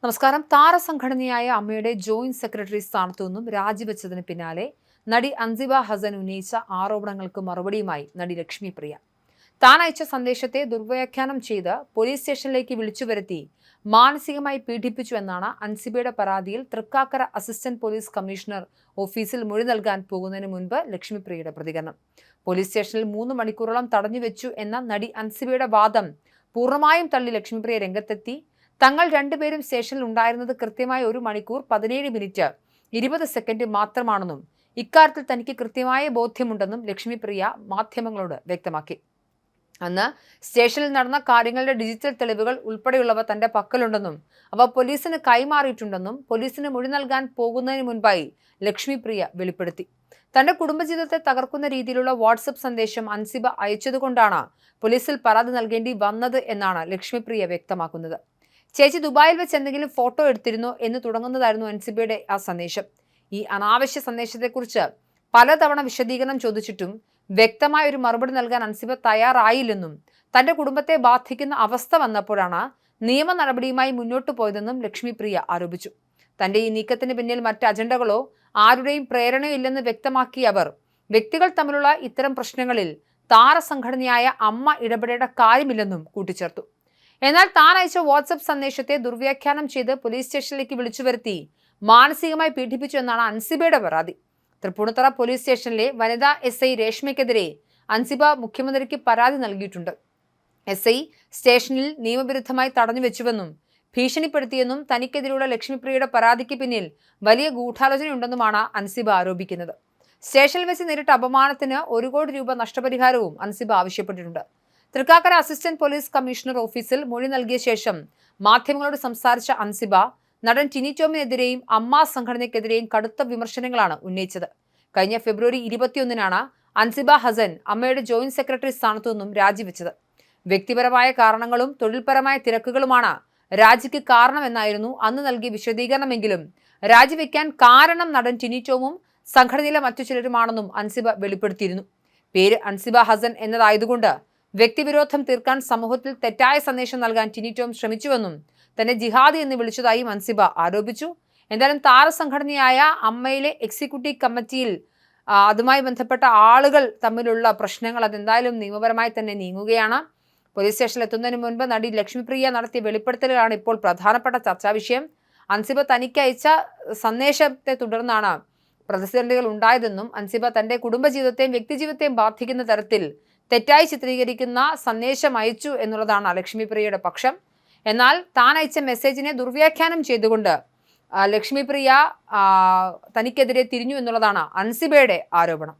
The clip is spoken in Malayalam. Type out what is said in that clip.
നമസ്കാരം. താരസംഘടനയായ അമ്മയുടെ ജോയിന്റ് സെക്രട്ടറി സ്ഥാനത്തു നിന്നും രാജിവെച്ചതിന് പിന്നാലെ നടി അൻസിബ ഹസൻ ഉന്നയിച്ച ആരോപണങ്ങൾക്ക് മറുപടിയുമായി നടി ലക്ഷ്മിപ്രിയ താൻ അയച്ച സന്ദേശത്തെ ദുർവ്യാഖ്യാനം ചെയ്ത് പോലീസ് സ്റ്റേഷനിലേക്ക് വിളിച്ചുവരുത്തി മാനസികമായി പീഡിപ്പിച്ചു എന്നാണ് അൻസിബയുടെ പരാതിയിൽ തൃക്കാക്കര അസിസ്റ്റന്റ് പോലീസ് കമ്മീഷണർ ഓഫീസിൽ മൊഴി നൽകാൻ പോകുന്നതിന് മുൻപ് ലക്ഷ്മിപ്രിയയുടെ പ്രതികരണം. പോലീസ് സ്റ്റേഷനിൽ 3 മണിക്കൂറോളം തടഞ്ഞുവെച്ചു എന്ന നടി അൻസിബയുടെ വാദം പൂർണ്ണമായും തള്ളി ലക്ഷ്മിപ്രിയ രംഗത്തെത്തി. തങ്ങൾ രണ്ടുപേരും സ്റ്റേഷനിൽ ഉണ്ടായിരുന്നത് കൃത്യമായി 1 മണിക്കൂർ 17 മിനിറ്റ് 20 സെക്കൻഡ് മാത്രമാണെന്നും ഇക്കാര്യത്തിൽ തനിക്ക് കൃത്യമായ ബോധ്യമുണ്ടെന്നും ലക്ഷ്മിപ്രിയ മാധ്യമങ്ങളോട് വ്യക്തമാക്കി. അന്ന് സ്റ്റേഷനിൽ നടന്ന കാര്യങ്ങളുടെ ഡിജിറ്റൽ തെളിവുകൾ ഉൾപ്പെടെയുള്ളവ തന്റെ പക്കലുണ്ടെന്നും അവ പോലീസിന് കൈമാറിയിട്ടുണ്ടെന്നും പോലീസിന് മൊഴി നൽകാൻ പോകുന്നതിന് മുൻപായി ലക്ഷ്മിപ്രിയ വെളിപ്പെടുത്തി. തന്റെ കുടുംബജീവിതത്തെ തകർക്കുന്ന രീതിയിലുള്ള വാട്സപ്പ് സന്ദേശം അൻസിബ അയച്ചതുകൊണ്ടാണ് പോലീസിൽ പരാതി നൽകേണ്ടി വന്നത് എന്നാണ് ലക്ഷ്മിപ്രിയ വ്യക്തമാക്കുന്നത്. ചേച്ചി ദുബായിൽ വെച്ച് എന്തെങ്കിലും ഫോട്ടോ എടുത്തിരുന്നോ എന്ന് തുടങ്ങുന്നതായിരുന്നു അൻസിബയുടെ ആ സന്ദേശം. ഈ അനാവശ്യ സന്ദേശത്തെക്കുറിച്ച് പലതവണ വിശദീകരണം ചോദിച്ചിട്ടും വ്യക്തമായ ഒരു മറുപടി നൽകാൻ അൻസിബ തയ്യാറായില്ലെന്നും തന്റെ കുടുംബത്തെ ബാധിക്കുന്ന അവസ്ഥ വന്നപ്പോഴാണ് നിയമ നടപടിയുമായി മുന്നോട്ടു പോയതെന്നും ലക്ഷ്മിപ്രിയ ആരോപിച്ചു. തന്റെ ഈ നീക്കത്തിന് പിന്നിൽ മറ്റ് അജണ്ടകളോ ആരുടെയും പ്രേരണയോ ഇല്ലെന്ന് വ്യക്തമാക്കിയ അവർ വ്യക്തികൾ തമ്മിലുള്ള ഇത്തരം പ്രശ്നങ്ങളിൽ താരസംഘടനയായ അമ്മ ഇടപെടേണ്ട കാര്യമില്ലെന്നും കൂട്ടിച്ചേർത്തു. എന്നാൽ താൻ അയച്ച വാട്സപ്പ് സന്ദേശത്തെ ദുർവ്യാഖ്യാനം ചെയ്ത് പോലീസ് സ്റ്റേഷനിലേക്ക് വിളിച്ചുവരുത്തി മാനസികമായി പീഡിപ്പിച്ചു എന്നാണ് അൻസിബയുടെ പരാതി. തൃപ്പൂണിത്തുറ പോലീസ് സ്റ്റേഷനിലെ വനിതാ SI രേഷ്മയ്ക്കെതിരെ അൻസിബ മുഖ്യമന്ത്രിക്ക് പരാതി നൽകിയിട്ടുണ്ട്. SI സ്റ്റേഷനിൽ നിയമവിരുദ്ധമായി തടഞ്ഞുവെച്ചുവെന്നും ഭീഷണിപ്പെടുത്തിയെന്നും തനിക്കെതിരെയുള്ള ലക്ഷ്മിപ്രിയയുടെ പരാതിക്ക് പിന്നിൽ വലിയ ഗൂഢാലോചനയുണ്ടെന്നുമാണ് അൻസിബ ആരോപിക്കുന്നത്. സ്റ്റേഷനിൽ വെച്ച് നേരിട്ട അപമാനത്തിന് 1 കോടി രൂപ നഷ്ടപരിഹാരവും അൻസിബ ആവശ്യപ്പെട്ടിട്ടുണ്ട്. തൃക്കാക്കര അസിസ്റ്റന്റ് പോലീസ് കമ്മീഷണർ ഓഫീസിൽ മൊഴി നൽകിയ ശേഷം മാധ്യമങ്ങളോട് സംസാരിച്ച അൻസിബ നടൻ ടിനി ടോമിനെതിരെയും അമ്മ സംഘടനയ്ക്കെതിരെയും കടുത്ത വിമർശനങ്ങളാണ് ഉന്നയിച്ചത്. കഴിഞ്ഞ ഫെബ്രുവരി 21-നാണ് അൻസിബ ഹസൻ അമ്മയുടെ ജോയിന്റ് സെക്രട്ടറി സ്ഥാനത്തു നിന്നും രാജിവെച്ചത്. വ്യക്തിപരമായ കാരണങ്ങളും തൊഴിൽപരമായ തിരക്കുകളുമാണ് രാജിക്ക് കാരണമെന്നായിരുന്നു അന്ന് നൽകിയ വിശദീകരണമെങ്കിലും രാജിവെക്കാൻ കാരണം നടൻ ടിനി ടോമും സംഘടനയിലെ മറ്റു ചിലരുമാണെന്നും അൻസിബ വെളിപ്പെടുത്തിയിരുന്നു. പേര് അൻസിബ ഹസൻ എന്നതായതുകൊണ്ട് വ്യക്തിവിരോധം തീർക്കാൻ സമൂഹത്തിൽ തെറ്റായ സന്ദേശം നൽകാൻ ടിനി ടോം ശ്രമിച്ചുവെന്നും തന്നെ ജിഹാദി എന്ന് വിളിച്ചതായും അൻസിബ ആരോപിച്ചു. എന്തായാലും താരസംഘടനയായ അമ്മയിലെ എക്സിക്യൂട്ടീവ് കമ്മിറ്റിയിൽ അതുമായി ബന്ധപ്പെട്ട ആളുകൾ തമ്മിലുള്ള പ്രശ്നങ്ങൾ അതെന്തായാലും നിയമപരമായി തന്നെ നീങ്ങുകയാണ്. പോലീസ് സ്റ്റേഷനിൽ എത്തുന്നതിന് മുൻപ് നടി ലക്ഷ്മിപ്രിയ നടത്തിയ വെളിപ്പെടുത്തലുകളാണ് ഇപ്പോൾ പ്രധാനപ്പെട്ട ചർച്ചാ വിഷയം. അൻസിബ തനിക്ക് അയച്ച സന്ദേശത്തെ തുടർന്നാണ് പ്രതിസന്ധികൾ ഉണ്ടായതെന്നും അൻസിബ തന്റെ കുടുംബജീവിതത്തെയും വ്യക്തിജീവിതത്തെയും ബാധിക്കുന്ന തരത്തിൽ തെറ്റായി ചിത്രീകരിക്കുന്ന സന്ദേശം അയച്ചു എന്നുള്ളതാണ് ലക്ഷ്മിപ്രിയയുടെ പക്ഷം. എന്നാൽ താൻ അയച്ച മെസ്സേജിനെ ദുർവ്യാഖ്യാനം ചെയ്തുകൊണ്ട് ലക്ഷ്മിപ്രിയ തനിക്കെതിരെ തിരിഞ്ഞു എന്നുള്ളതാണ് അൻസിബയുടെ ആരോപണം.